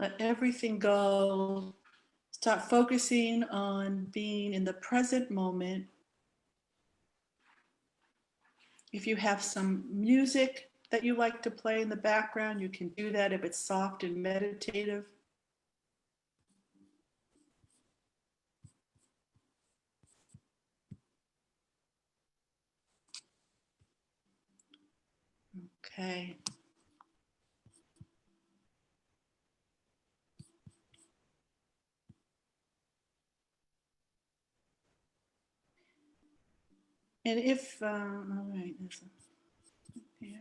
Let everything go. Start focusing on being in the present moment. If you have some music that you like to play in the background, you can do that if it's soft and meditative. Okay. And if, all right, yeah.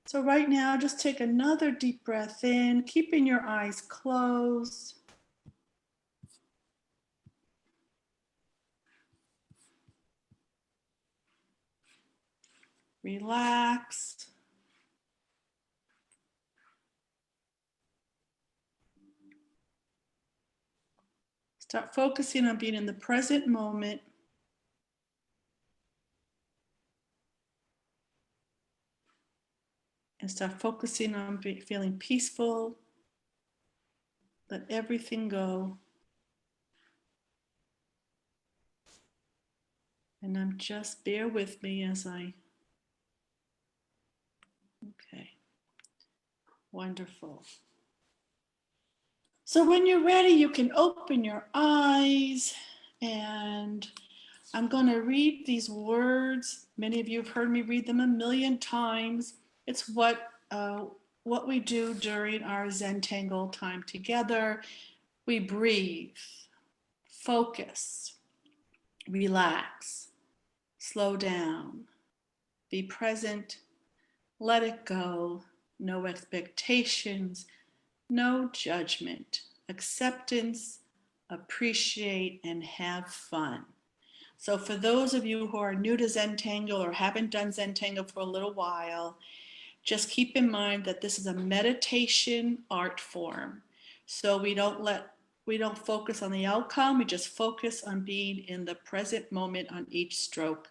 So right now, just take another deep breath in, keeping your eyes closed. Relax. Start focusing on being in the present moment. And start focusing on feeling peaceful. Let everything go. And I'm just, bear with me as I, okay, wonderful. So when you're ready, you can open your eyes, and I'm going to read these words. Many of you have heard me read them a million times. It's what we do during our Zentangle time together. We breathe, focus, relax, slow down, be present, let it go, no expectations, no judgment, acceptance, appreciate, and have fun. So for those of you who are new to Zentangle or haven't done Zentangle for a little while, just keep in mind that this is a meditation art form. So we don't focus on the outcome, we just focus on being in the present moment on each stroke.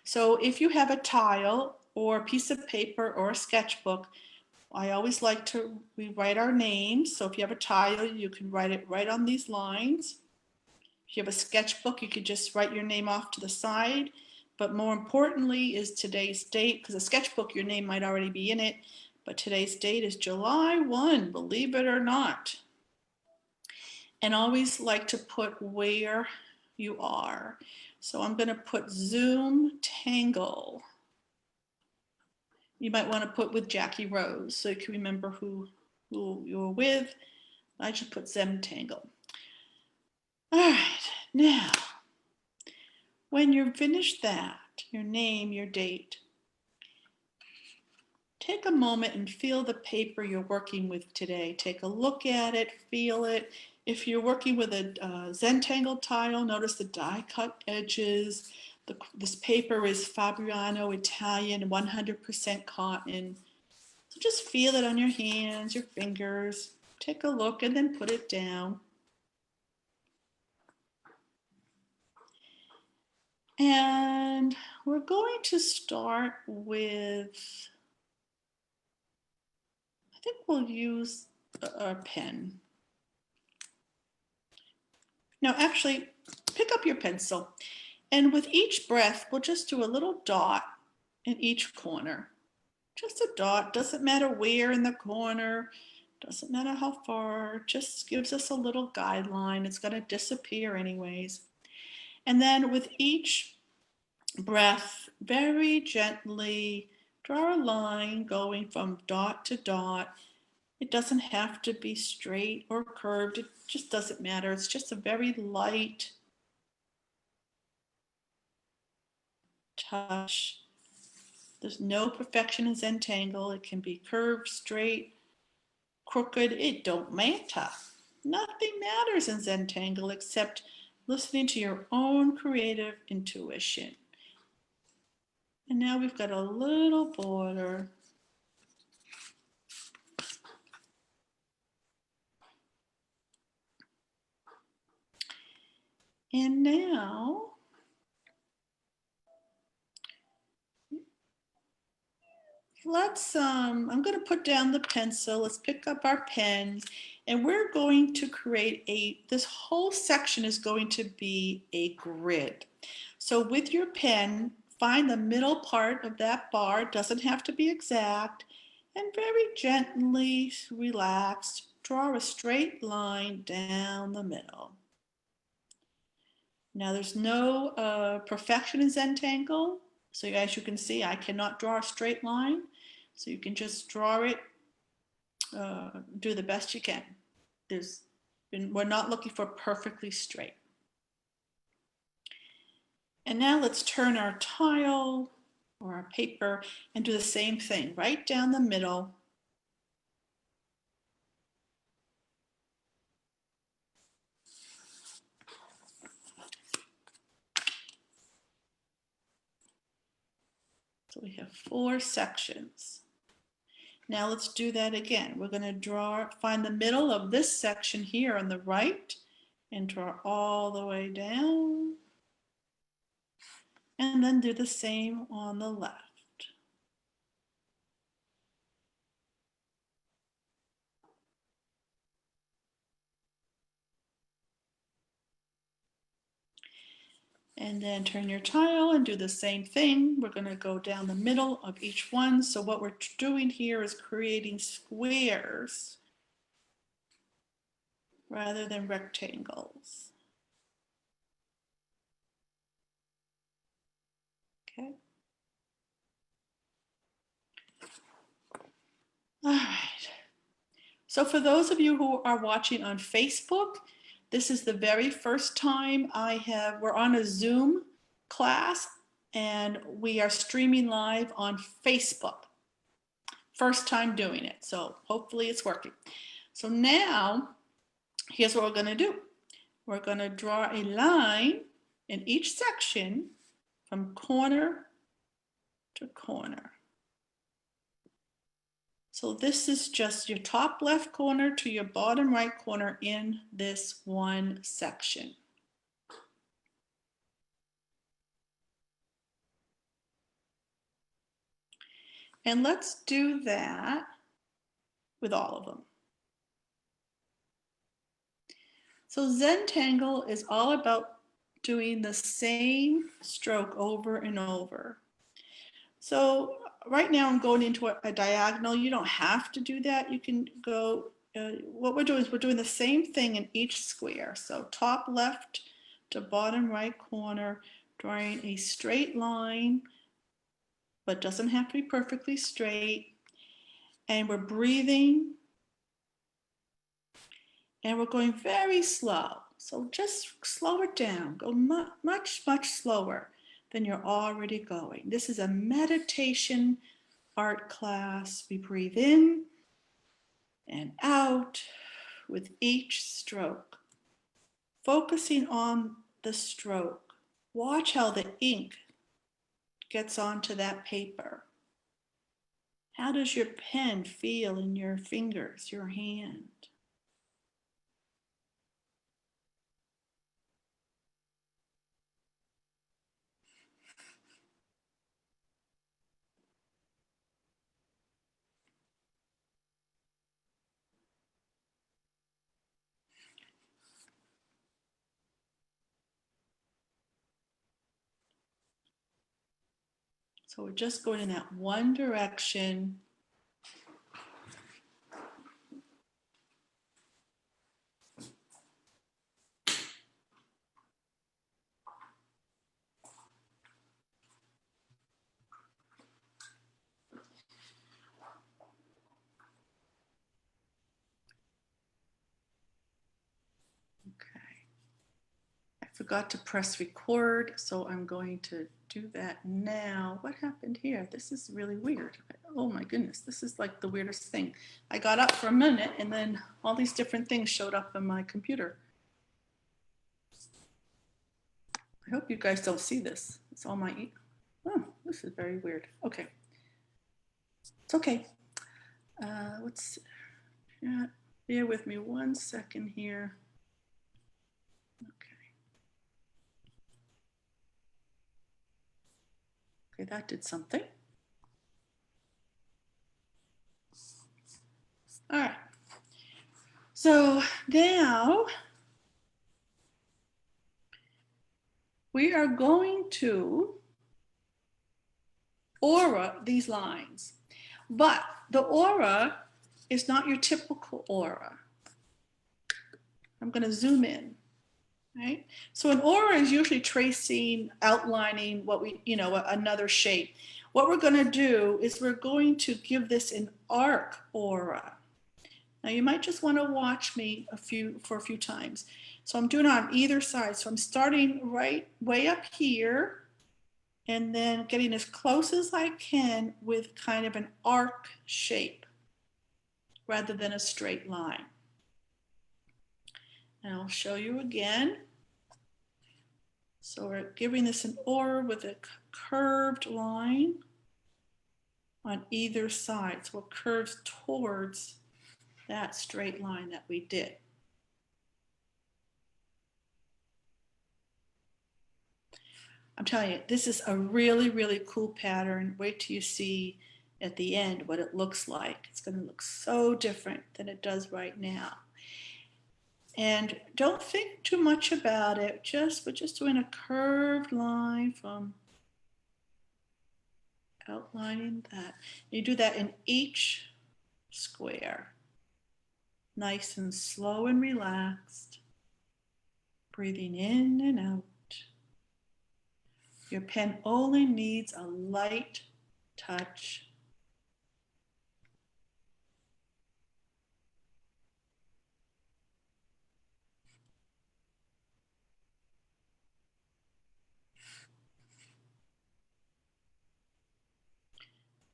So if you have a tile or a piece of paper or a sketchbook, I always like to, we write our names. So if you have a tile, you can write it right on these lines. If you have a sketchbook, you could just write your name off to the side. But more importantly is today's date, because a sketchbook, your name might already be in it. But today's date is July 1, believe it or not. And always like to put where you are. So I'm going to put Zentangle. You might want to put with Jacki Rose so you can remember who you were with. I just put Zentangle. All right, now, when you're finished that, your name, your date, take a moment and feel the paper you're working with today. Take a look at it, feel it. If you're working with a Zentangle tile, notice the die cut edges. This paper is Fabriano Italian, 100% cotton. So just feel it on your hands, your fingers. Take a look and then put it down. And we're going to start with, I think we'll use a pen. Now actually, pick up your pencil, and with each breath, we'll just do a little dot in each corner. Just a dot, doesn't matter where in the corner, doesn't matter how far, just gives us a little guideline. It's gonna disappear anyways. And then with each breath, very gently draw a line going from dot to dot. It doesn't have to be straight or curved. It just doesn't matter. It's just a very light touch. There's no perfection in Zentangle. It can be curved, straight, crooked. It don't matter. Nothing matters in Zentangle except listening to your own creative intuition. And now we've got a little border. And now I'm going to put down the pencil. Let's pick up our pens, and we're going to create this whole section is going to be a grid. So with your pen, find the middle part of that bar. It doesn't have to be exact, and very gently, relaxed, draw a straight line down the middle. Now there's no perfection in Zentangle. So as you can see, I cannot draw a straight line. So you can just draw it, do the best you can. We're not looking for perfectly straight. And now let's turn our tile or our paper and do the same thing, right down the middle. So we have 4 sections. Now let's do that again. We're going to find the middle of this section here on the right and draw all the way down. And then do the same on the left. And then turn your tile and do the same thing. We're going to go down the middle of each one. So what we're doing here is creating squares rather than rectangles. Okay. All right. So for those of you who are watching on Facebook, this is the very first time we're on a Zoom class and we are streaming live on Facebook. First time doing it, so hopefully it's working. So now, here's what we're going to do. We're going to draw a line in each section from corner to corner. So this is just your top left corner to your bottom right corner in this one section. And let's do that with all of them. So Zentangle is all about doing the same stroke over and over. So right now I'm going into a diagonal. You don't have to do that. You can go, what we're doing is we're doing the same thing in each square. So top left to bottom right corner, drawing a straight line, but doesn't have to be perfectly straight. And we're breathing. And we're going very slow. So just slow it down. Go much, much slower than you're already going. This is a meditation art class. We breathe in and out with each stroke, focusing on the stroke. Watch how the ink gets onto that paper. How does your pen feel in your fingers, your hand? So we're just going in that one direction. Forgot to press record, so I'm going to do that now. What happened here? This is really weird. Oh my goodness, this is like the weirdest thing. I got up for a minute and then all these different things showed up on my computer. I hope you guys don't see this. It's all my, oh, this is very weird. Okay, it's okay. Let's, yeah, bear with me 1 second here. Okay, that did something. All right. So now we are going to aura these lines. But the aura is not your typical aura. I'm going to zoom in, right? So an aura is usually tracing, outlining what we, another shape. What we're going to do is we're going to give this an arc aura. Now you might just want to watch me for a few times. So I'm doing it on either side. So I'm starting right way up here and then getting as close as I can with kind of an arc shape rather than a straight line. And I'll show you again. So we're giving this an aura with a curved line on either side. So it curves towards that straight line that we did. I'm telling you, this is a really, really cool pattern. Wait till you see at the end what it looks like. It's going to look so different than it does right now. And don't think too much about it. We're just doing a curved line from outlining that. You do that in each square. Nice and slow and relaxed. Breathing in and out. Your pen only needs a light touch.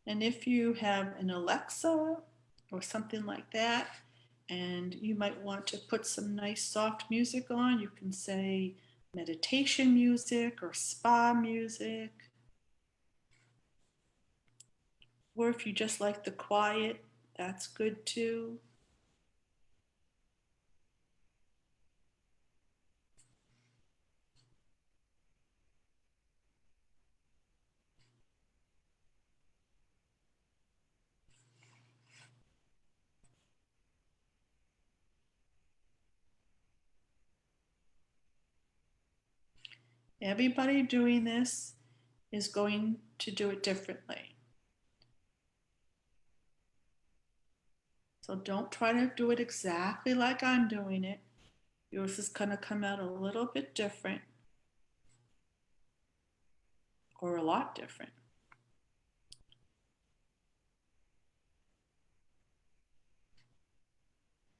And if you have an Alexa or something like that, and you might want to put some nice soft music on, you can say meditation music or spa music. Or if you just like the quiet, that's good too. Everybody doing this is going to do it differently. So don't try to do it exactly like I'm doing it. Yours is going to come out a little bit different or a lot different.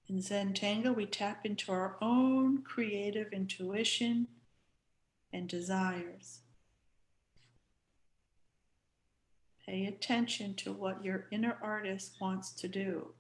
In Zentangle, we tap into our own creative intuition and desires. Pay attention to what your inner artist wants to do.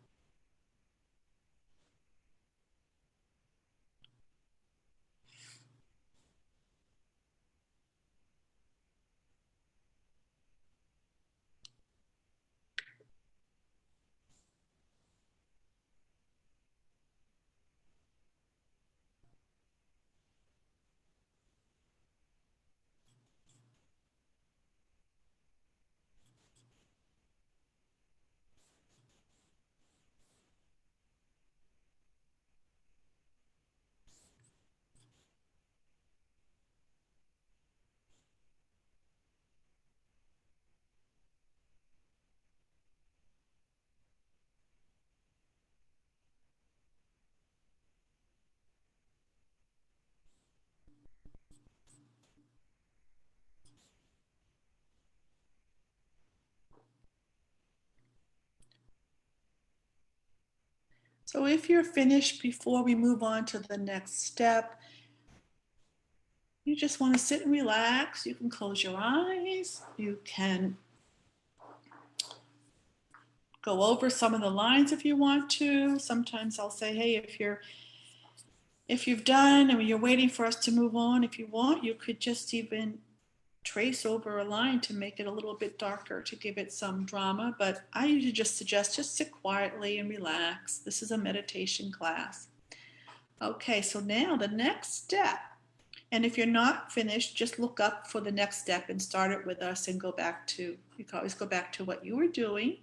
So if you're finished before we move on to the next step, you just want to sit and relax. You can close your eyes. You can go over some of the lines if you want to. Sometimes I'll say, hey, if you've done and you're waiting for us to move on, if you want, you could just even trace over a line to make it a little bit darker to give it some drama. But I usually just suggest just sit quietly and relax. This is a meditation class. Okay, so now the next step. And if you're not finished, just look up for the next step and start it with us and you can always go back to what you were doing.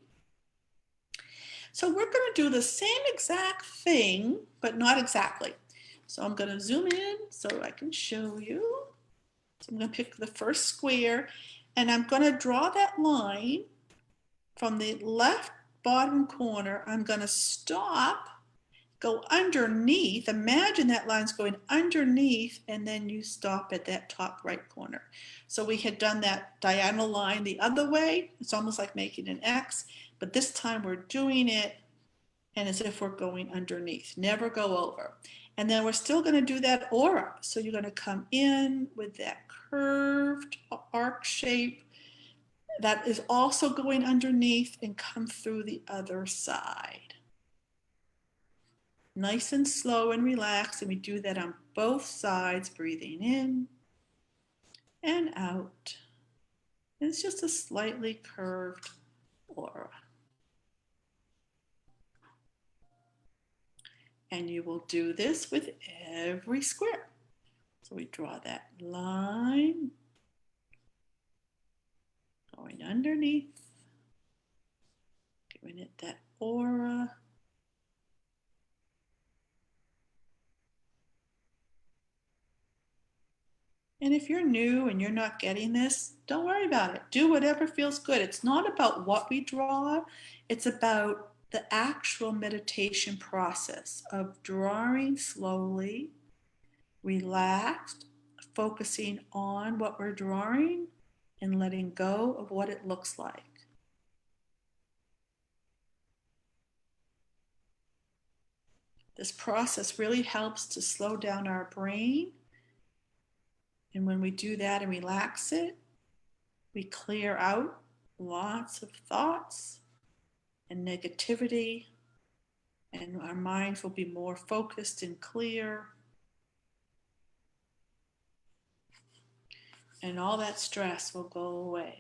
So we're going to do the same exact thing, but not exactly. So I'm going to zoom in so I can show you. So I'm going to pick the first square, and I'm going to draw that line from the left bottom corner. I'm going to stop, go underneath. Imagine that line's going underneath, and then you stop at that top right corner. So we had done that diagonal line the other way. It's almost like making an X, but this time we're doing it and as if we're going underneath. Never go over. And then we're still going to do that aura. So you're going to come in with that curved arc shape that is also going underneath and come through the other side. Nice and slow and relaxed, and we do that on both sides, breathing in and out. And it's just a slightly curved aura. And you will do this with every square. So we draw that line, going underneath, giving it that aura. And if you're new and you're not getting this, don't worry about it. Do whatever feels good. It's not about what we draw, it's about the actual meditation process of drawing slowly, relaxed, focusing on what we're drawing, and letting go of what it looks like. This process really helps to slow down our brain. And when we do that and relax it, we clear out lots of thoughts and negativity, and our minds will be more focused and clear. And all that stress will go away.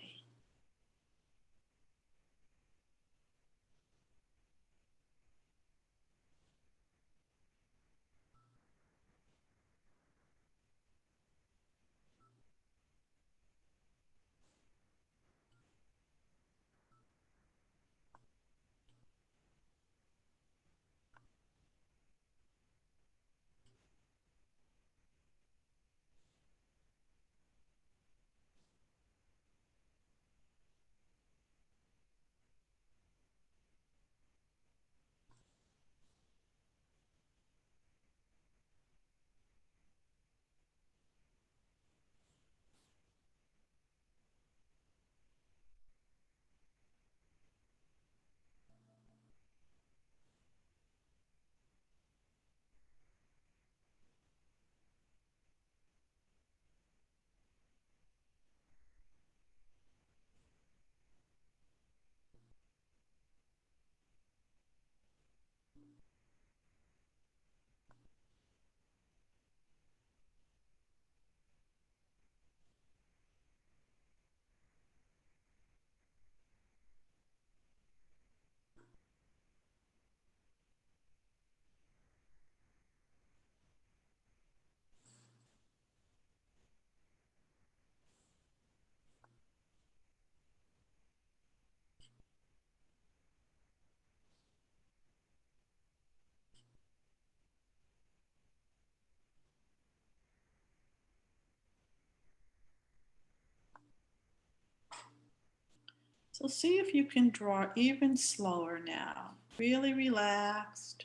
So see if you can draw even slower now. Really relaxed.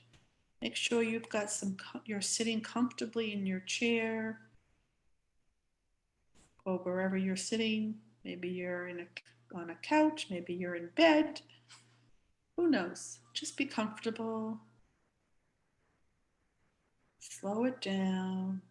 Make sure you've got you're sitting comfortably in your chair or wherever you're sitting. Maybe you're on a couch, maybe you're in bed. Who knows? Just be comfortable. Slow it down.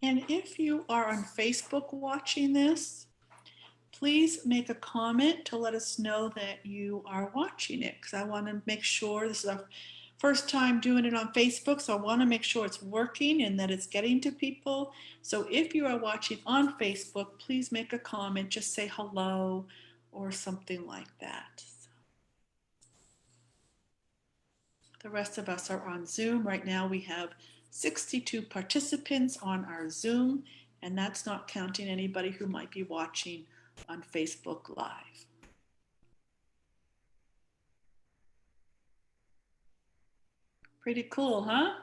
And if you are on Facebook watching this, please make a comment to let us know that you are watching it, because I want to make sure this is our first time doing it on Facebook, so I want to make sure it's working and that it's getting to people. So if you are watching on Facebook, please make a comment, just say hello or something like that. The rest of us are on Zoom. Right now we have 62 participants on our Zoom, and that's not counting anybody who might be watching on Facebook Live. Pretty cool, huh?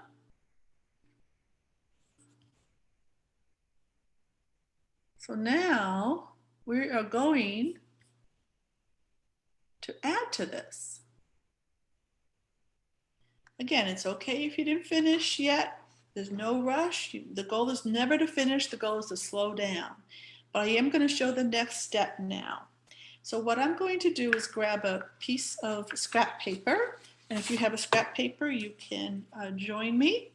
So now we are going to add to this. Again, it's okay if you didn't finish yet. There's no rush. The goal is never to finish. The goal is to slow down. But I am going to show the next step now. So what I'm going to do is grab a piece of scrap paper. And if you have a scrap paper, you can join me.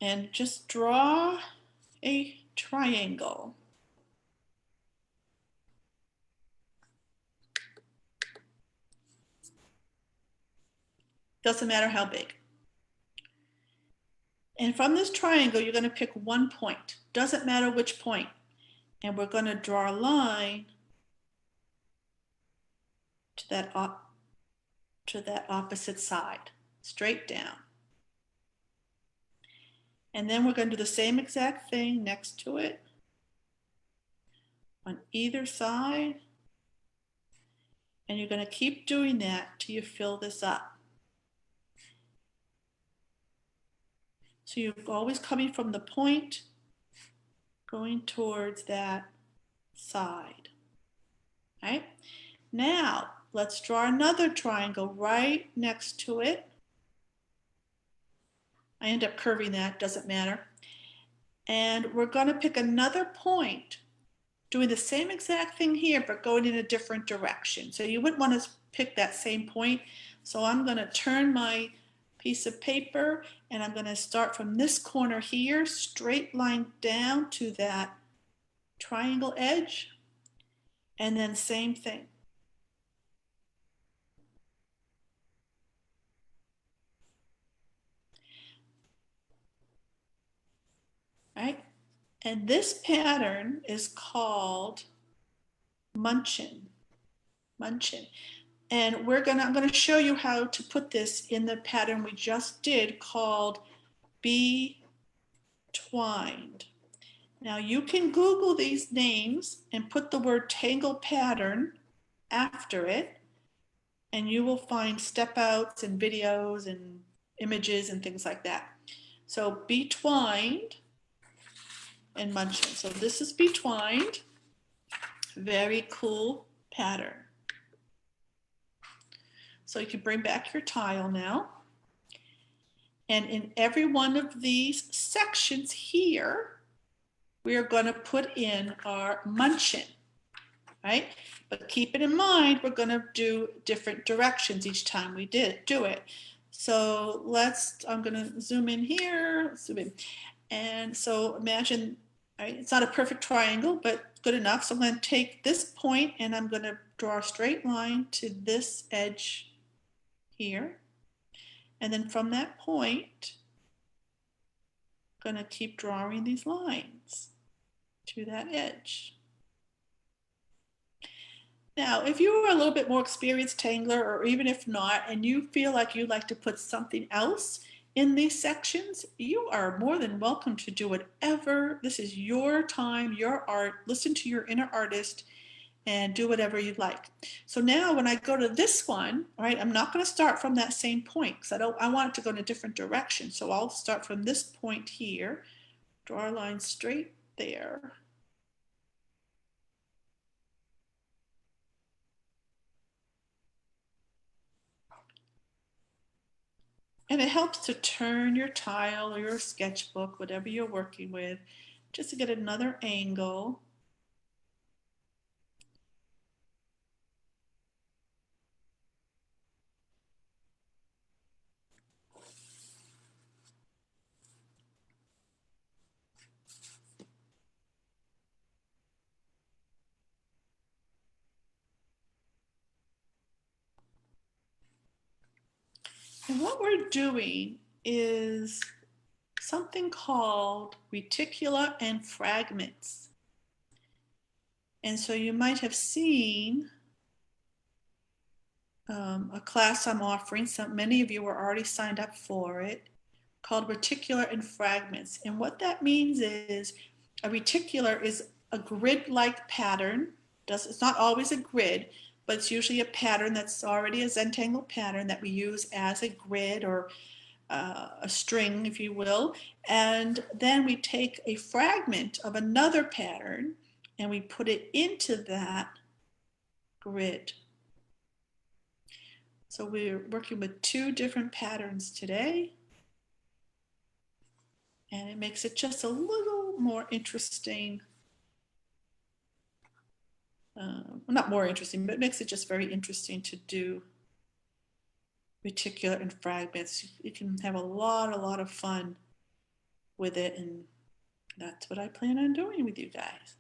And just draw a triangle. Doesn't matter how big. And from this triangle, you're going to pick one point. Doesn't matter which point. And we're going to draw a line to that opposite side, straight down. And then we're going to do the same exact thing next to it on either side. And you're going to keep doing that till you fill this up. So you're always coming from the point, going towards that side. All right? Now, let's draw another triangle right next to it. I end up curving that, doesn't matter. And we're going to pick another point, doing the same exact thing here, but going in a different direction. So you wouldn't want to pick that same point. So I'm going to turn my piece of paper and I'm going to start from this corner here, straight line down to that triangle edge, and then same thing. Right? And this pattern is called Munchin. Munchin. And I'm going to show you how to put this in the pattern we just did called Be Twined. Now you can Google these names and put the word tangle pattern after it, and you will find step outs and videos and images and things like that. So Be Twined and Munchin. So this is Be Twined. Very cool pattern. So you can bring back your tile now. And in every one of these sections here, we are going to put in our Munchin, right? But keep it in mind, we're going to do different directions each time we do it. So I'm going to zoom in here, zoom in. And so imagine, right, it's not a perfect triangle, but good enough. So I'm going to take this point and I'm going to draw a straight line to this edge here. And then from that point, I'm going to keep drawing these lines to that edge. Now, if you are a little bit more experienced tangler, or even if not, and you feel like you'd like to put something else in these sections, you are more than welcome to do whatever. This is your time, your art. Listen to your inner artist and do whatever you'd like. So now when I go to this one, all right, I'm not going to start from that same point because I want it to go in a different direction. So I'll start from this point here, draw a line straight there. And it helps to turn your tile or your sketchbook, whatever you're working with, just to get another angle. And what we're doing is something called reticula and fragments. And so you might have seen a class I'm offering. Many of you are already signed up for it, called reticular and fragments. And what that means is a reticular is a grid-like pattern. It's not always a grid, but it's usually a pattern that's already a Zentangle pattern that we use as a grid or a string, if you will. And then we take a fragment of another pattern and we put it into that grid. So we're working with two different patterns today, and it makes it just a little more interesting. Well, not more interesting, but it makes it just very interesting to do reticular and fragments. You can have a lot of fun with it, and that's what I plan on doing with you guys.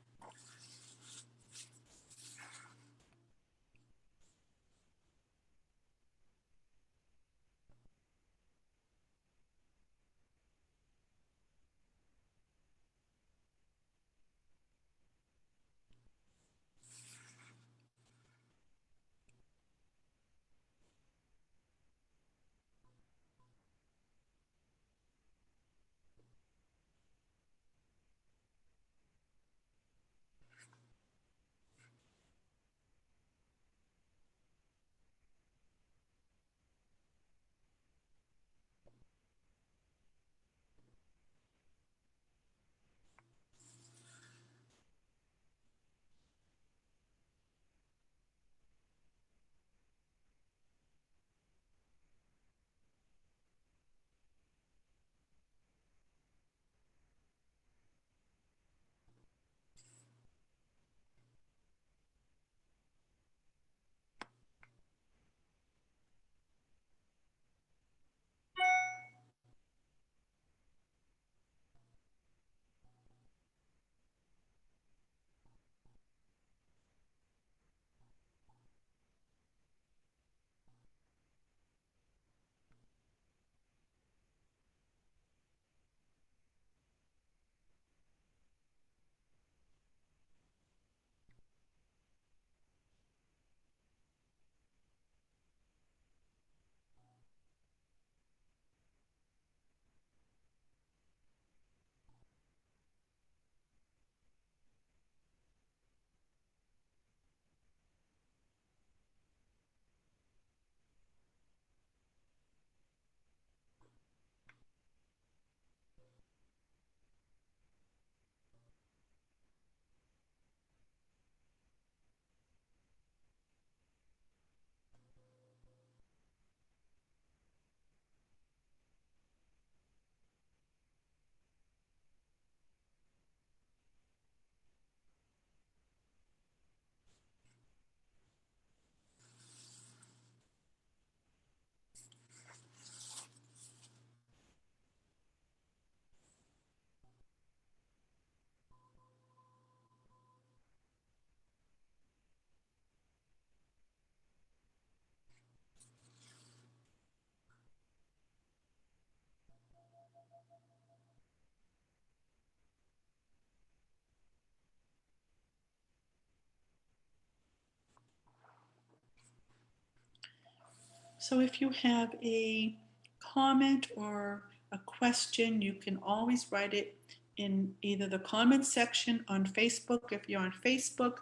So if you have a comment or a question, you can always write it in either the comment section on Facebook if you're on Facebook,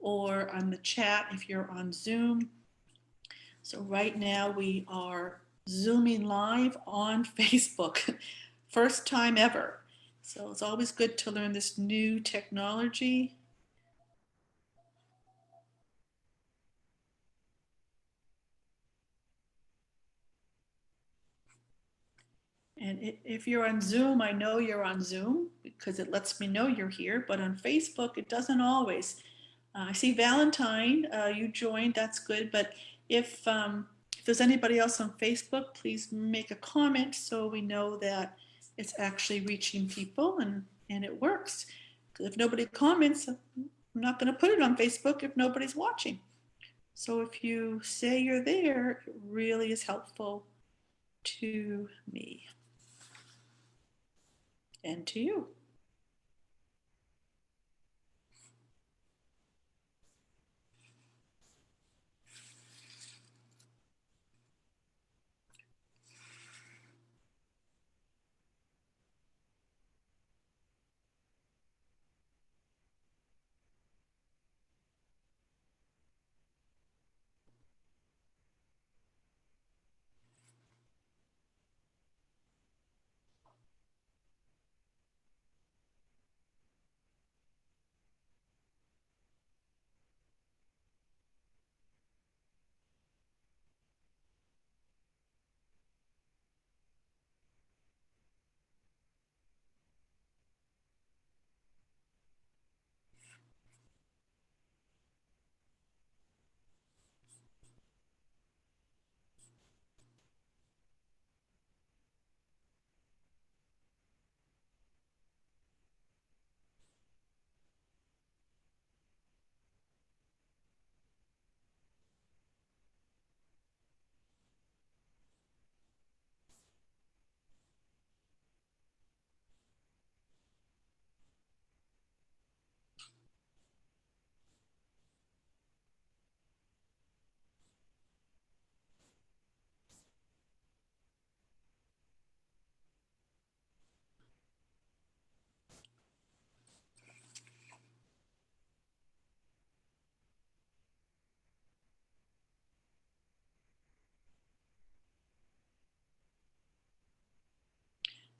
or on the chat if you're on Zoom. So right now we are Zooming live on Facebook. First time ever. So it's always good to learn this new technology. And if you're on Zoom, I know you're on Zoom because it lets me know you're here, but on Facebook, it doesn't always. I see Valentine, you joined, that's good. But if there's anybody else on Facebook, please make a comment so we know that it's actually reaching people and it works. Because if nobody comments, I'm not going to put it on Facebook if nobody's watching. So if you say you're there, it really is helpful to me and to you.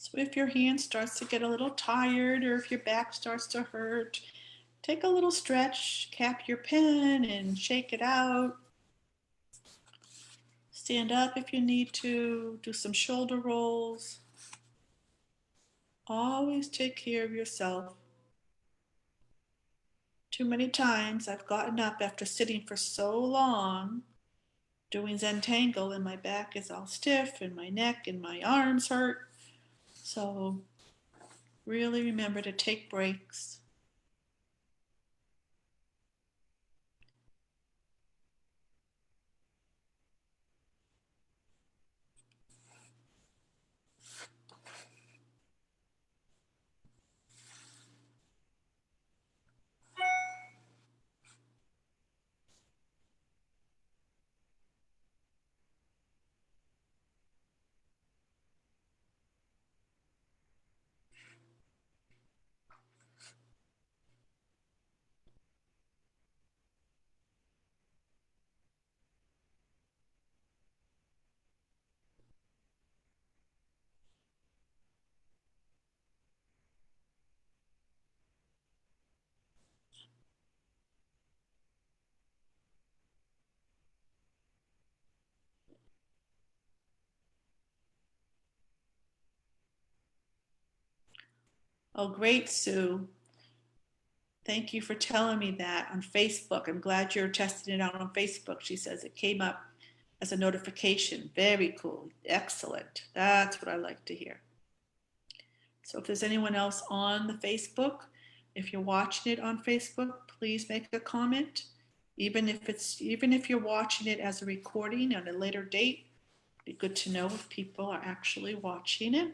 So if your hand starts to get a little tired or if your back starts to hurt, take a little stretch, cap your pen and shake it out. Stand up if you need to, do some shoulder rolls. Always take care of yourself. Too many times I've gotten up after sitting for so long doing Zentangle and my back is all stiff and my neck and my arms hurt. So really remember to take breaks. Oh, great, Sue. Thank you for telling me that on Facebook. I'm glad you're testing it out on Facebook. She says it came up as a notification. Very cool. Excellent. That's what I like to hear. So if there's anyone else on the Facebook, if you're watching it on Facebook, please make a comment. Even if you're watching it as a recording on a later date, it'd be good to know if people are actually watching it.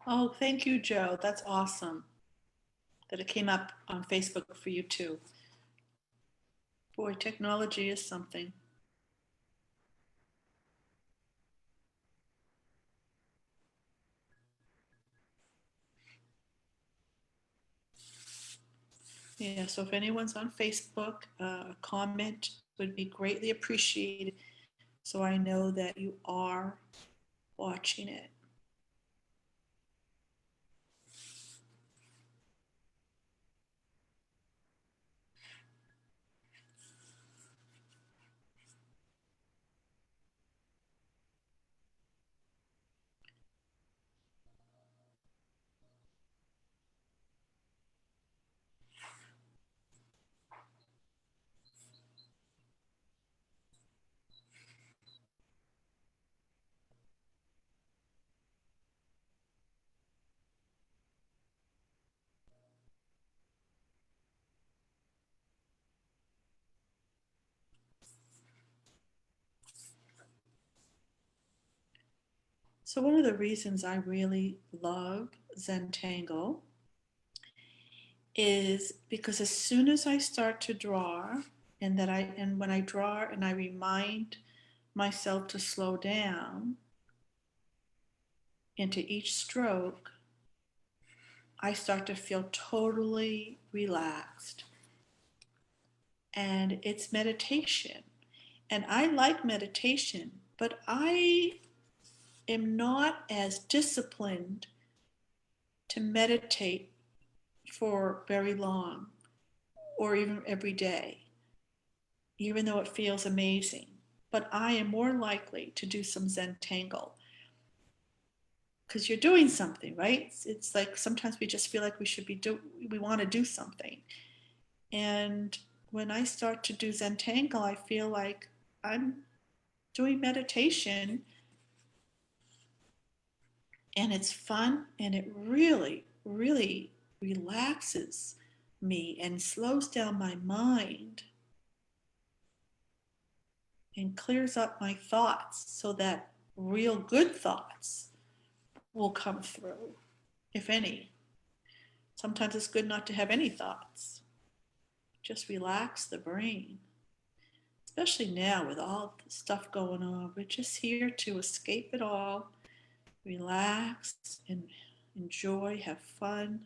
Oh, thank you, Joe. That's awesome that it came up on Facebook for you too. Boy, technology is something. Yeah, so if anyone's on Facebook, a comment would be greatly appreciated so I know that you are watching it. So one of the reasons I really love Zentangle is because as soon as I start to draw, and when I draw and I remind myself to slow down into each stroke, I start to feel totally relaxed. And it's meditation. And I like meditation, but I am not as disciplined to meditate for very long or even every day, even though it feels amazing. But I am more likely to do some Zentangle because you're doing something, right? It's like sometimes we just feel like we want to do something. And when I start to do Zentangle, I feel like I'm doing meditation and it's fun and it really, really relaxes me and slows down my mind and clears up my thoughts so that real good thoughts will come through, if any. Sometimes it's good not to have any thoughts. Just relax the brain. Especially now with all the stuff going on, we're just here to escape it all, relax and enjoy, have fun.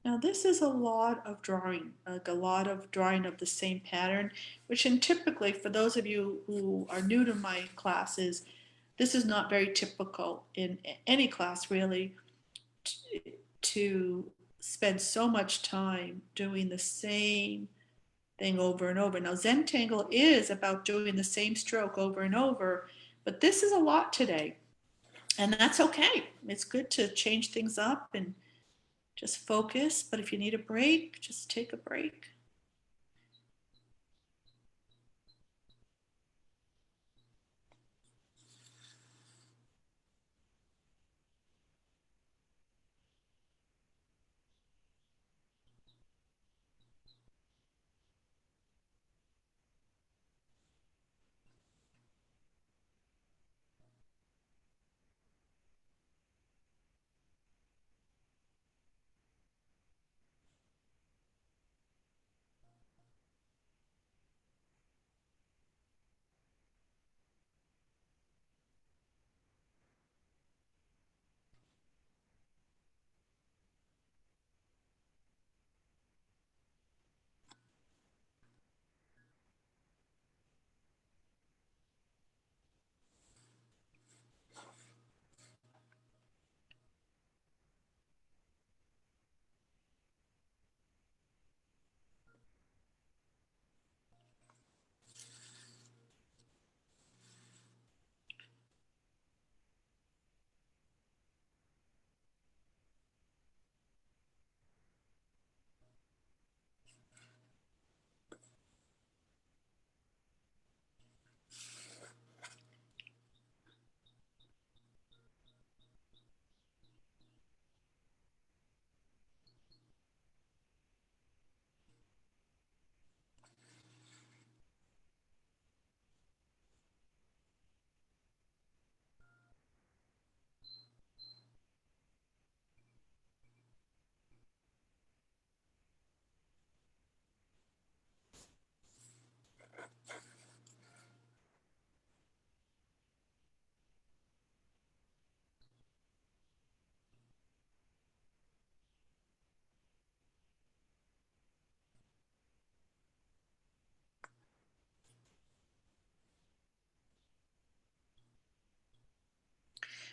Now this is a lot of drawing, like a lot of drawing of the same pattern, which in typically for those of you who are new to my classes, this is not very typical in any class really to spend so much time doing the same thing over and over. Now Zentangle is about doing the same stroke over and over, but this is a lot today. And that's okay. It's good to change things up and just focus. But if you need a break, just take a break.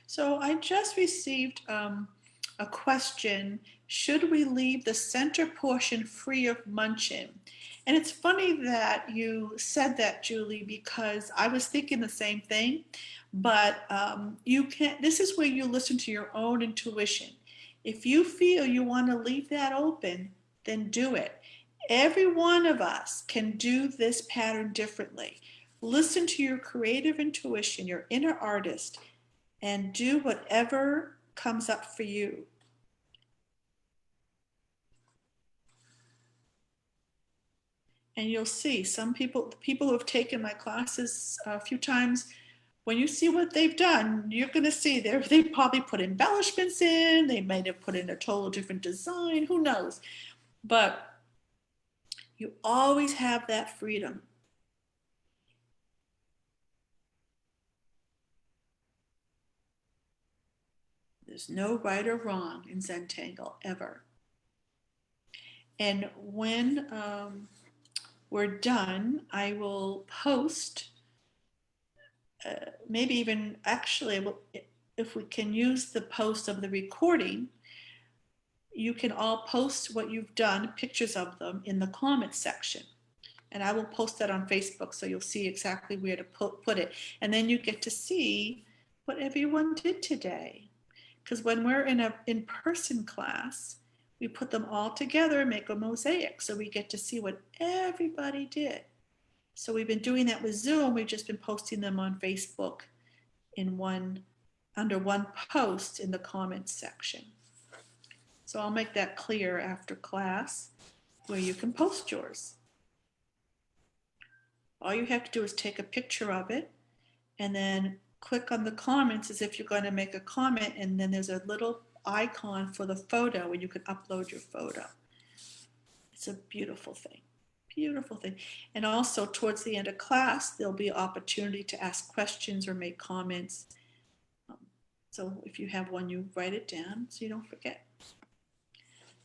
So I just received a question. Should we leave the center portion free of Munchin? And it's funny that you said that, Julie, because I was thinking the same thing. But you can. This is where you listen to your own intuition. If you feel you want to leave that open, then do it. Every one of us can do this pattern differently. Listen to your creative intuition, your inner artist, and do whatever comes up for you. And you'll see some people, the people who have taken my classes a few times, when you see what they've done, you're going to see they probably put embellishments in, they might have put in a total different design, who knows. But you always have that freedom. There's no right or wrong in Zentangle ever. And when we're done, I will post, maybe even actually, if we can use the post of the recording, you can all post what you've done, pictures of them, in the comments section. And I will post that on Facebook so you'll see exactly where to put it. And then you get to see what everyone did today. Because when we're in an in-person class, we put them all together and make a mosaic. So we get to see what everybody did. So we've been doing that with Zoom. We've just been posting them on Facebook in under one post in the comments section. So I'll make that clear after class where you can post yours. All you have to do is take a picture of it and then click on the comments as if you're going to make a comment, and then there's a little icon for the photo and you can upload your photo. It's a beautiful thing. Beautiful thing. And also towards the end of class, there'll be an opportunity to ask questions or make comments. So if you have one, you write it down so you don't forget.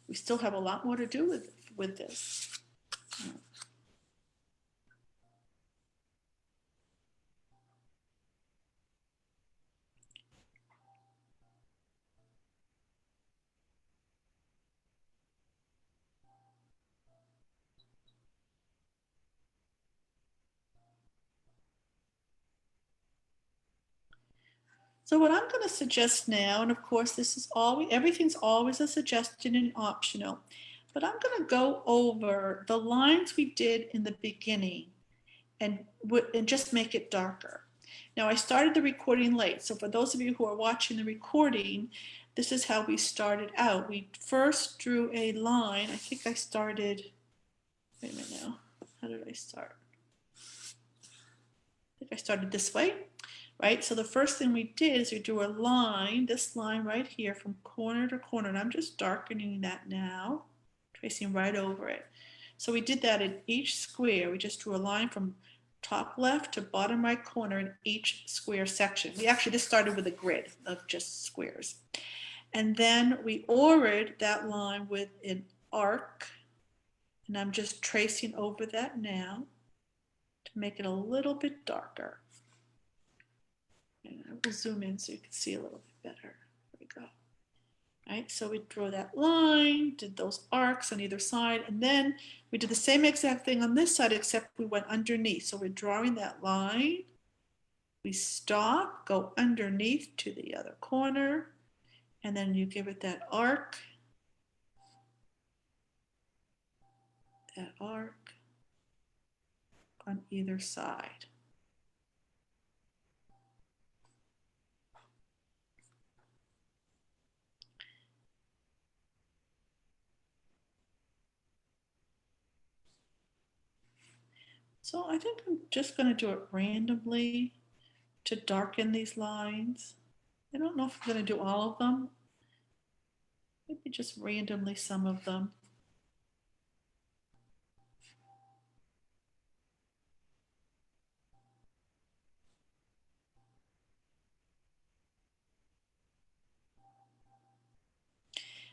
We still have a lot more to do with this. So what I'm going to suggest now, and of course this is always, everything's always a suggestion and optional, but I'm going to go over the lines we did in the beginning and just make it darker. Now I started the recording late, so for those of you who are watching the recording, this is how we started out. We first drew a line. I think I started, wait a minute now, how did I start? I think I started this way. Right? So the first thing we did is we drew a line, this line right here from corner to corner, and I'm just darkening that now, tracing right over it. So we did that in each square. We just drew a line from top left to bottom right corner in each square section. We actually just started with a grid of just squares. And then we ordered that line with an arc, and I'm just tracing over that now to make it a little bit darker. And I will zoom in so you can see a little bit better. There we go. All right, so we drew that line, did those arcs on either side, and then we did the same exact thing on this side, except we went underneath. So we're drawing that line, we stop, go underneath to the other corner, and then you give it that arc on either side. So I think I'm just going to do it randomly to darken these lines. I don't know if I'm going to do all of them. Maybe just randomly some of them.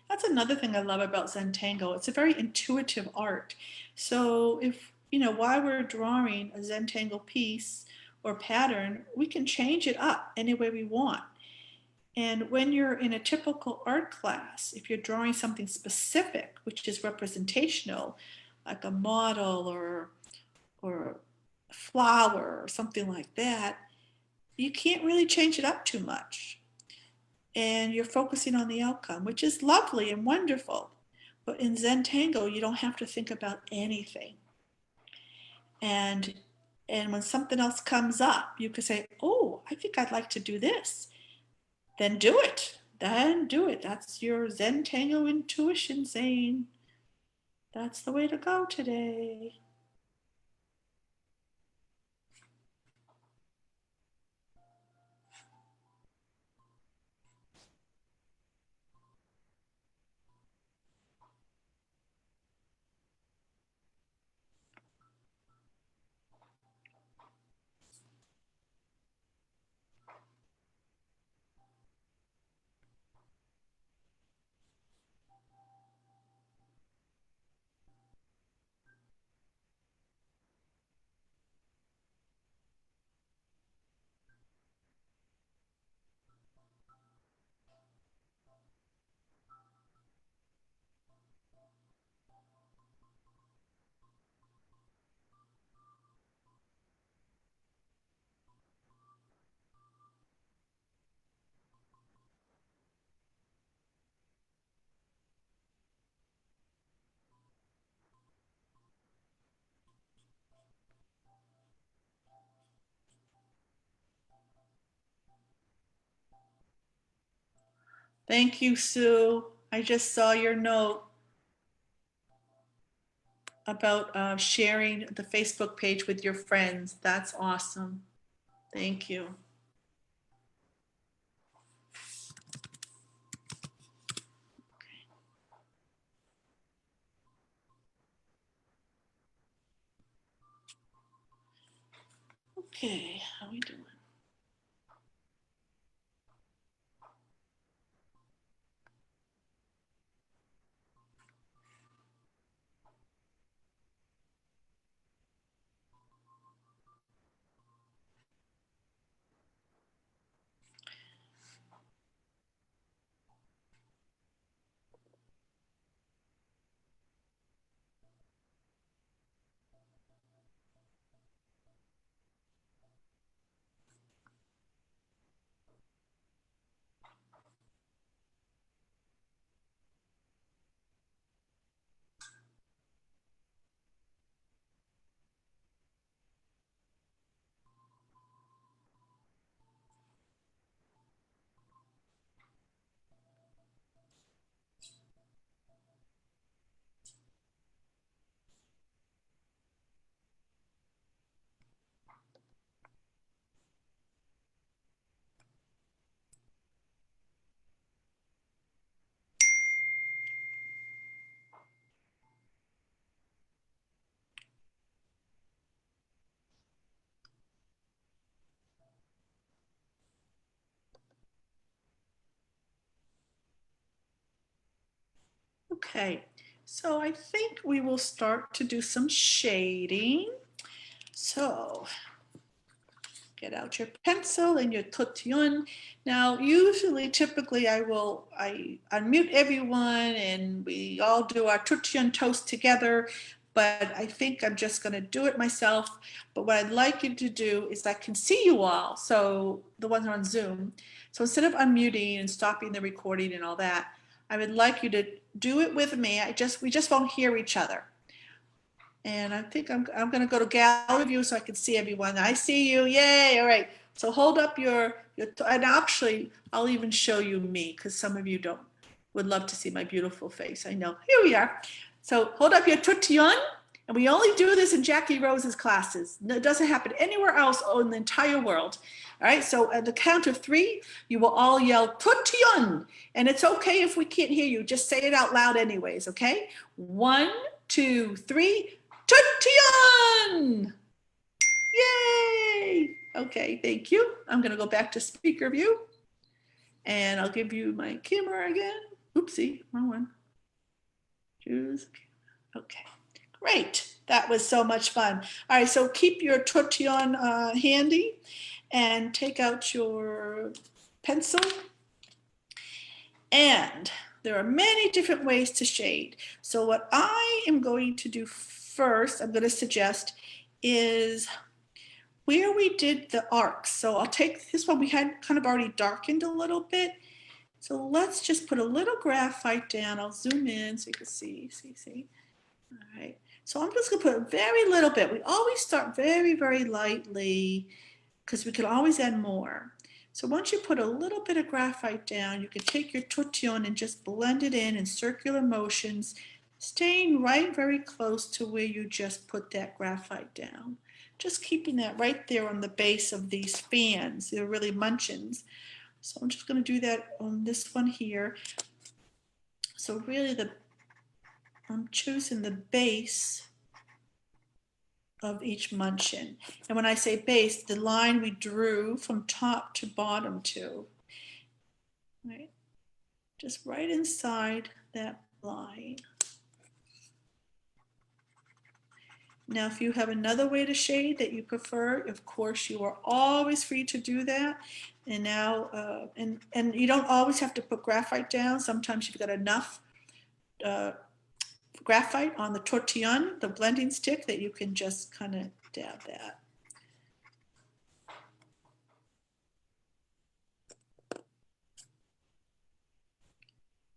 That's another thing I love about Zentangle. It's a very intuitive art. So if, while we're drawing a Zentangle piece or pattern, we can change it up any way we want. And when you're in a typical art class, if you're drawing something specific, which is representational, like a model or a flower or something like that, you can't really change it up too much. And you're focusing on the outcome, which is lovely and wonderful. But in Zentangle, you don't have to think about anything. And when something else comes up, you could say, "Oh, I think I'd like to do this." Then do it. Then do it. That's your Zentangle intuition saying, "That's the way to go today." Thank you, Sue. I just saw your note about sharing the Facebook page with your friends. That's awesome. Thank you. Okay, how are we doing? Okay, so I think we will start to do some shading. So get out your pencil and your tortillon. Now, usually, typically, I unmute everyone and we all do our tortillon toast together. But I think I'm just going to do it myself. But what I'd like you to do is I can see you all, so the ones on Zoom. So instead of unmuting and stopping the recording and all that, I would like you to do it with me. We just won't hear each other. And I think I'm going to go to gallery view so I can see everyone. I see you. Yay. All right. So hold up and actually, I'll even show you me because some of you would love to see my beautiful face. I know. Here we are. So hold up your tortillon. And we only do this in Jacki Rose's classes. It doesn't happen anywhere else in the entire world. All right, so at the count of 3, you will all yell tortillon. And it's okay if we can't hear you. Just say it out loud anyways, okay? 1, 2, 3, tortillon! Yay! Okay, thank you. I'm going to go back to speaker view. And I'll give you my camera again. Oopsie, wrong one. Choose. Okay, great. That was so much fun. All right, so keep your tortillon handy and take out your pencil And there are many different ways to shade. So what I am going to do first, I'm going to suggest, is where we did the arcs. So I'll take this one we had kind of already darkened a little bit. So let's just put a little graphite down. I'll zoom in so you can see. All right. So I'm just gonna put a very little bit. We always start very, very lightly because we can always add more. So once you put a little bit of graphite down, you can take your tortillon and just blend it in circular motions, staying right very close to where you just put that graphite down. Just keeping that right there on the base of these fans. They're really Munchins. So I'm just going to do that on this one here. So really I'm choosing the base of each Munchin. And when I say base, the line we drew from top to bottom to, right? Just right inside that line. Now, if you have another way to shade that you prefer, of course, you are always free to do that. And now, and you don't always have to put graphite down. Sometimes you've got enough graphite on the tortillon, the blending stick, that you can just kind of dab that.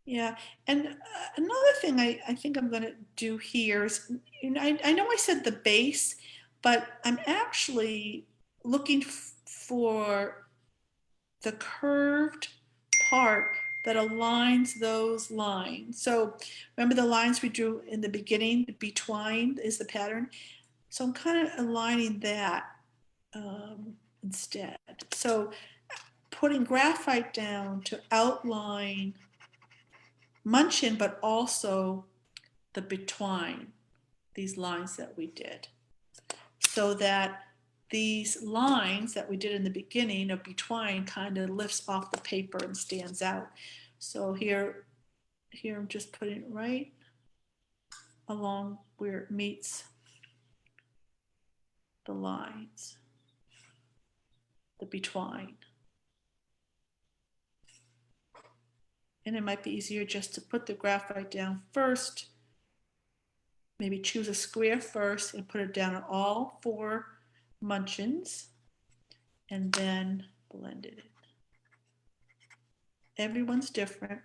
Yeah, and another thing I think I'm going to do here is, you know, I know I said the base, but I'm actually looking for the curved part that aligns those lines. So remember the lines we drew in the beginning, the between is the pattern. So I'm kind of aligning that instead. So putting graphite down to outline Munchin, but also the between, these lines that we did, so that these lines that we did in the beginning of between kind of lifts off the paper and stands out. So here I'm just putting it right along where it meets the lines, the between. And it might be easier just to put the graphite down first, maybe choose a square first and put it down on all 4 Munchins and then blend it in. Everyone's different.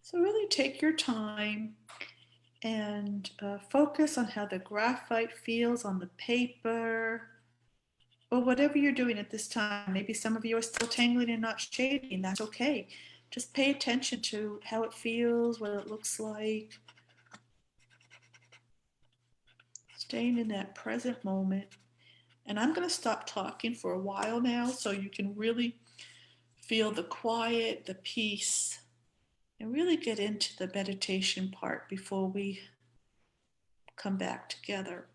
So really take your time and focus on how the graphite feels on the paper, or whatever you're doing at this time. Maybe some of you are still tangling and not shading. That's okay. Just pay attention to how it feels, what it looks like. Staying in that present moment. And I'm going to stop talking for a while now so you can really feel the quiet, the peace, and really get into the meditation part before we come back together.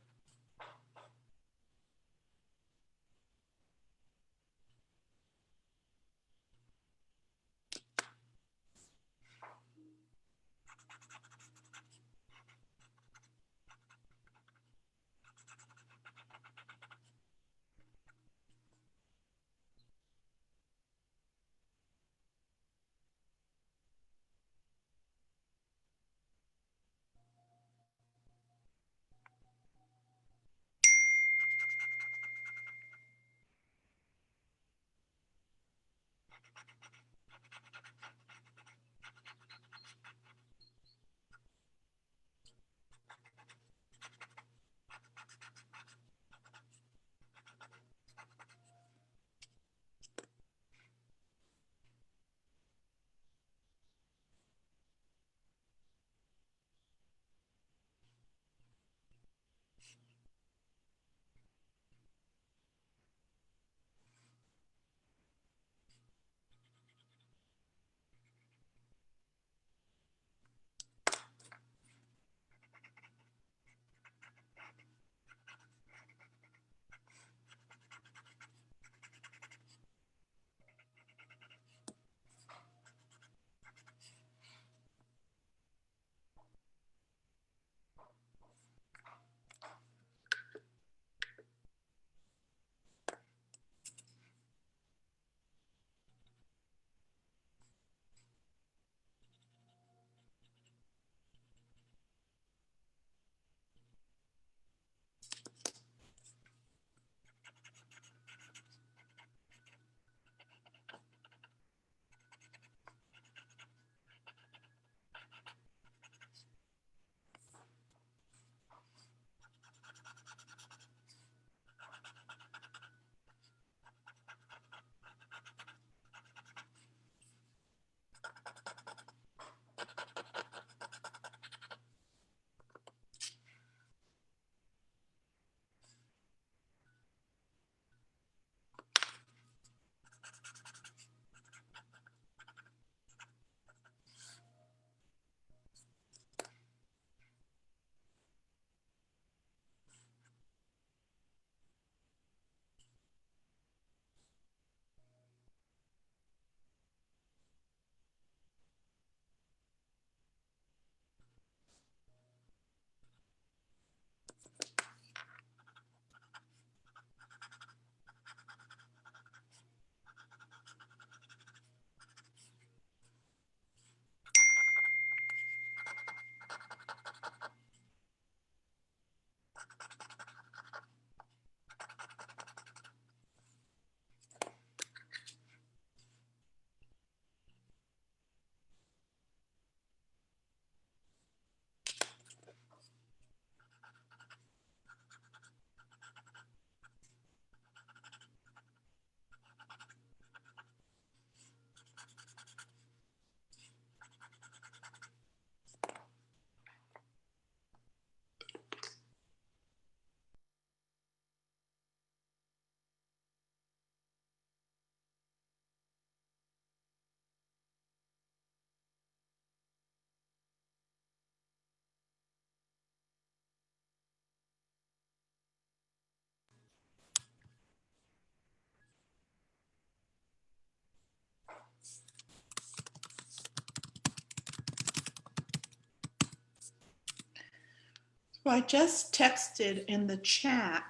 So I just texted in the chat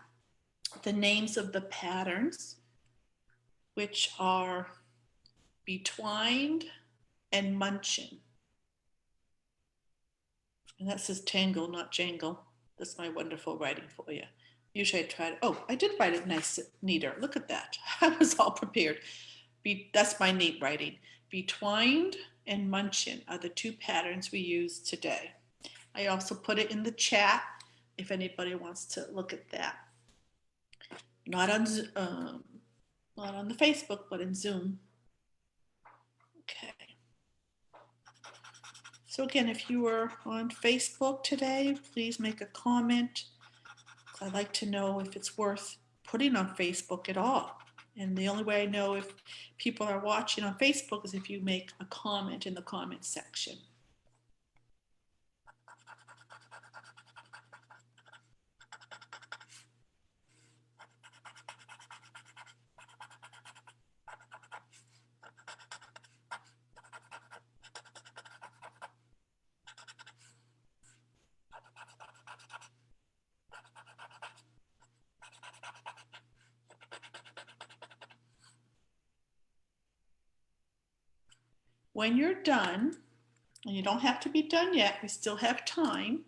the names of the patterns, which are Betwined and Munchin. And that says tangle, not jangle. That's my wonderful writing for you. Usually I try to, oh, I did write it nice, neater. Look at that. I was all prepared. That's my neat writing. Betwined and Munchin are the two patterns we use today. I also put it in the chat if anybody wants to look at that. Not on not on the Facebook, but in Zoom. Okay. So again, if you were on Facebook today, please make a comment. I'd like to know if it's worth putting on Facebook at all. And the only way I know if people are watching on Facebook is if you make a comment in the comment section. When you're done, and you don't have to be done yet, we still have time,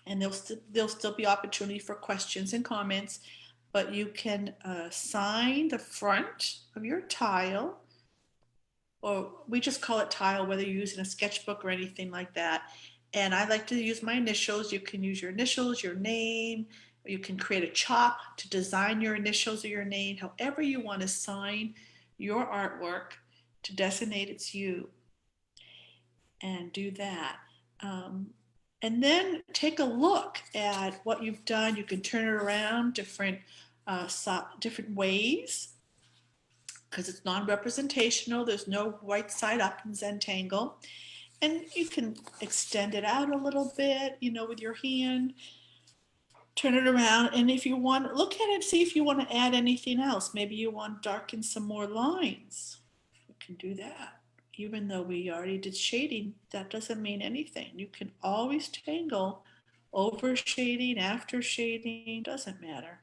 and there'll still be opportunity for questions and comments, but you can sign the front of your tile, or we just call it tile, whether you're using a sketchbook or anything like that. And I like to use my initials. You can use your initials, your name, or you can create a chop to design your initials or your name, however you want to sign your artwork to designate it's you, and do that. And then take a look at what you've done. You can turn it around different ways because it's non-representational. There's no right side up in Zentangle. And you can extend it out a little bit, with your hand. Turn it around, and if you want, look at it, see if you want to add anything else. Maybe you want to darken some more lines. You can do that. Even though we already did shading, that doesn't mean anything. You can always tangle over shading, after shading, doesn't matter.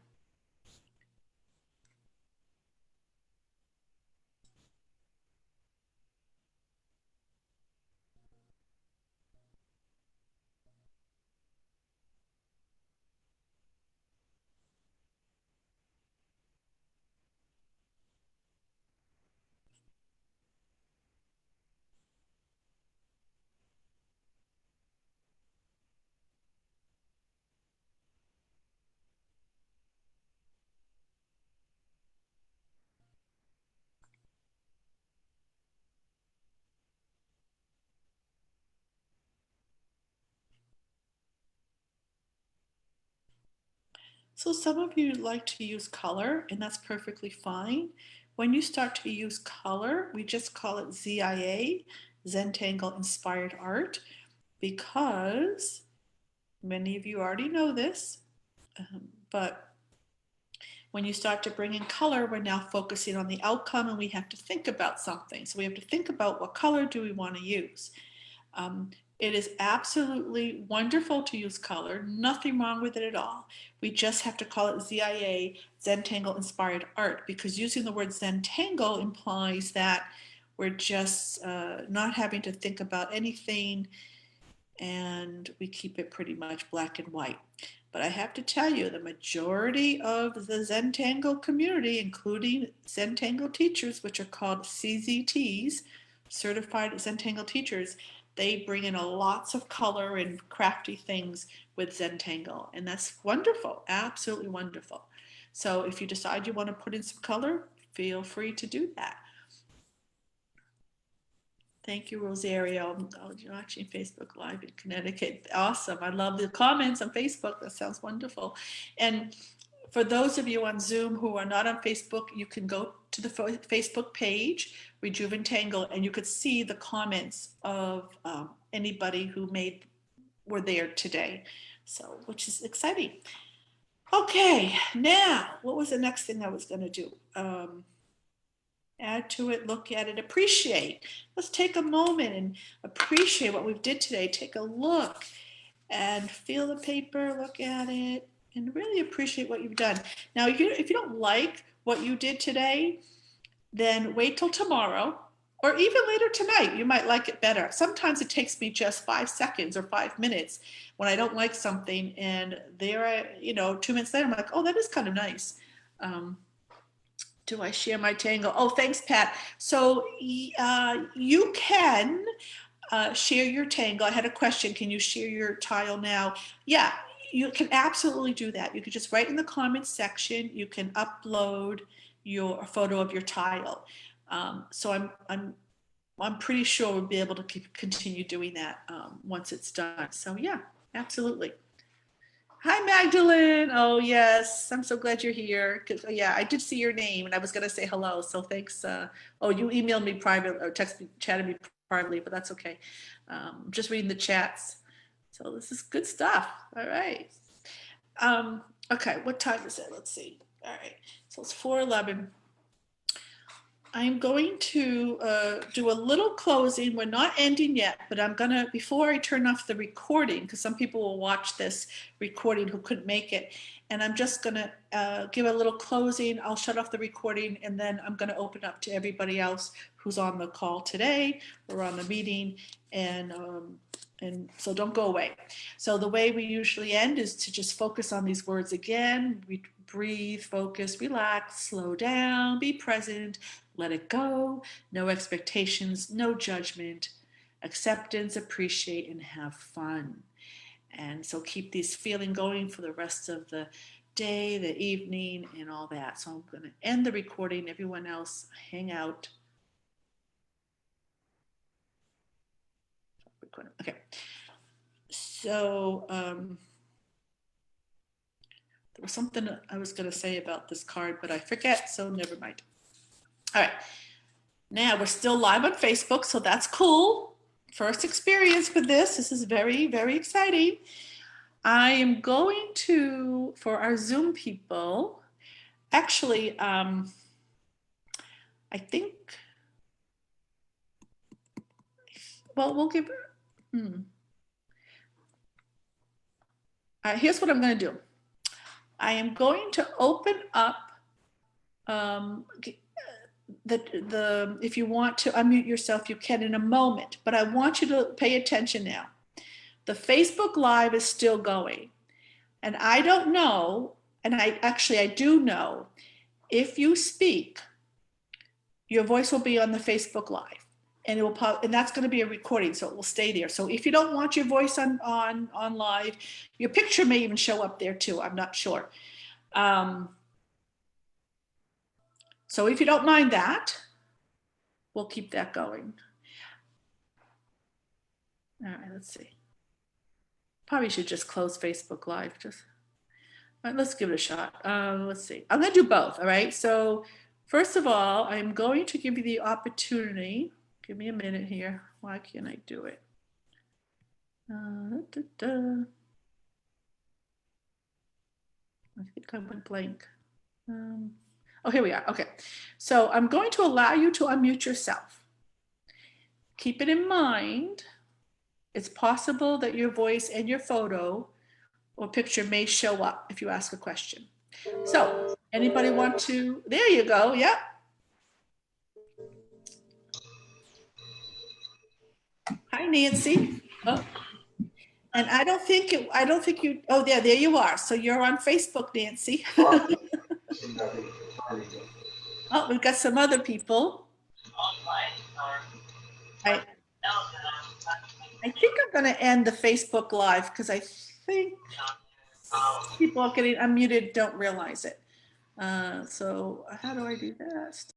So some of you like to use color, and that's perfectly fine. When you start to use color, we just call it ZIA, Zentangle Inspired Art, because many of you already know this, but when you start to bring in color, we're now focusing on the outcome, and we have to think about something. So we have to think about what color do we want to use. It is absolutely wonderful to use color, nothing wrong with it at all. We just have to call it ZIA, Zentangle Inspired Art, because using the word Zentangle implies that we're just not having to think about anything, and we keep it pretty much black and white. But I have to tell you, the majority of the Zentangle community, including Zentangle teachers, which are called CZTs, Certified Zentangle Teachers, they bring in lots of color and crafty things with Zentangle, and that's wonderful, absolutely wonderful. So if you decide you want to put in some color, feel free to do that. Thank you, Rosario. You're watching Facebook Live in Connecticut. Awesome. I love the comments on Facebook. That sounds wonderful. And for those of you on Zoom who are not on Facebook, you can go to the Facebook page, Rejuventangle, and you could see the comments of anybody who were there today. So, which is exciting. Okay, now, what was the next thing I was going to do? Add to it, look at it, appreciate. Let's take a moment and appreciate what we did today. Take a look and feel the paper, look at it, and really appreciate what you've done. Now, if you don't like what you did today, then wait till tomorrow or even later tonight. You might like it better. Sometimes it takes me just 5 seconds or 5 minutes when I don't like something, and there I, 2 minutes later, I'm like, oh, that is kind of nice. Do I share my tango? Oh, thanks, Pat. So you can share your tangle. I had a question. Can you share your tile now? Yeah, you can absolutely do that. You can just write in the comments section. You can upload your photo of your tile. So I'm pretty sure we'll be able to continue doing that once it's done. So yeah, absolutely. Hi, Magdalene. Oh, yes. I'm so glad you're here. Yeah, I did see your name and I was going to say hello. So thanks. Oh, you emailed me private or chatted me privately, but that's okay. Just reading the chats. So this is good stuff. All right. Okay, what time is it? Let's see. All right. So it's 4:11. I'm going to do a little closing. We're not ending yet, but I'm gonna, before I turn off the recording, because some people will watch this recording who couldn't make it, and I'm just gonna give a little closing. I'll shut off the recording, and then I'm gonna open up to everybody else who's on the call today or on the meeting, and so don't go away. So the way we usually end is to just focus on these words again. We breathe, focus, relax, slow down, be present, let it go, no expectations, no judgment, acceptance, appreciate, and have fun. And so keep this feeling going for the rest of the day, the evening, and all that. So I'm going to end the recording. Everyone else, hang out. Okay. So there was something I was going to say about this card, but I forget, so never mind. All right. Now we're still live on Facebook, so that's cool. First experience with this. This is very, very exciting. I am going to, for our Zoom people, actually, I think, well, we'll give, here's what I'm going to do. I am going to open up if you want to unmute yourself, you can in a moment, but I want you to pay attention now. The Facebook Live is still going, and I don't know, and I do know, if you speak, your voice will be on the Facebook Live, and it will and that's going to be a recording, so it will stay there. So if you don't want your voice on live, your picture may even show up there too. I'm not sure. So if you don't mind that, we'll keep that going. All right, let's see. Probably should just close Facebook Live. All right, let's give it a shot. Let's see. I'm going to do both. All right. So first of all, I'm going to give you the opportunity. Give me a minute here. Why can't I do it? I think I went blank. Oh, here we are. Okay. So I'm going to allow you to unmute yourself. Keep it in mind. It's possible that your voice and your photo or picture may show up if you ask a question. So anybody want to, there you go. Yep. Hi, Nancy. Oh. And I don't think you, oh, there you are. So you're on Facebook, Nancy. Oh, we've got some other people. I think I'm going to end the Facebook Live because I think people are getting unmuted, don't realize it. So how do I do that?